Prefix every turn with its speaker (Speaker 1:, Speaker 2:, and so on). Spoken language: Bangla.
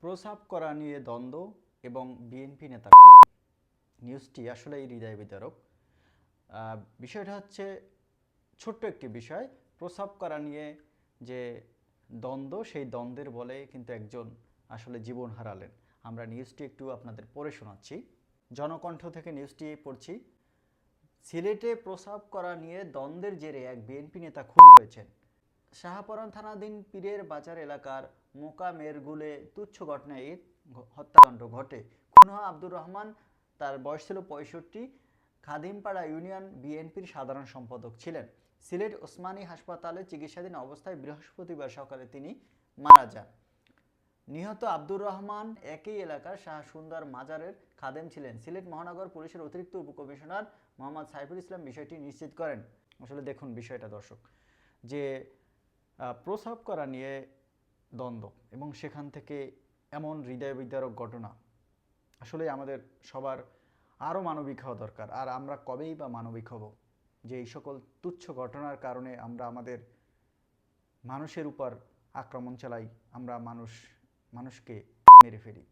Speaker 1: প্রস্রাব করা নিয়ে দ্বন্দ্ব এবং বিএনপি নেতা খুন। নিউজটি আসলেই হৃদয় বিদারক। বিষয়টা হচ্ছে ছোট্ট একটি বিষয়। প্রস্রাব করা নিয়ে যে দ্বন্দ্ব, সেই দ্বন্দ্বের বলে কিন্তু একজন আসলে জীবন হারালেন। আমরা নিউজটি একটু আপনাদের পড়ে শোনাচ্ছি। জনকণ্ঠ থেকে নিউজটি পড়ছি। সিলেটে প্রস্রাব করা নিয়ে দ্বন্দ্বের জেরে এক বিএনপি নেতা খুন হয়েছেন। শাহপরান থানাধীন পীরের বাজার এলাকার মোকামেরগুলে তুচ্ছ ঘটনায় এই হত্যাকাণ্ড ঘটে। খুন হওয়া আব্দুর রহমান, তার বয়স ছিল ৬৫, খাদিমপাড়া ইউনিয়ন বিএনপির সাধারণ সম্পাদক ছিলেন। সিলেট ওসমানী হাসপাতালে চিকিৎসাধীন অবস্থায় বৃহস্পতিবার সকালে তিনি মারা যান। নিহত আব্দুর রহমান একই এলাকার শাহ সুন্দর মাজারের খাদেম ছিলেন। সিলেট মহানগর পুলিশের অতিরিক্ত উপকমিশনার মোহাম্মদ সাইফুল ইসলাম বিষয়টি নিশ্চিত করেন। আসলে দেখুন বিষয়টা দর্শক, যে প্রস্রাব করা নিয়ে দ্বন্দ্ব এবং সেখান থেকে এমন হৃদয় বিদারক ঘটনা, আসলে আমাদের সবার আরও মানবিক হওয়া দরকার। আর আমরা কবেই বা মানবিক হব, যে এই সকল তুচ্ছ ঘটনার কারণে আমরা আমাদের মানুষের উপর আক্রমণ চালাই, আমরা মানুষকে মেরে ফেলি।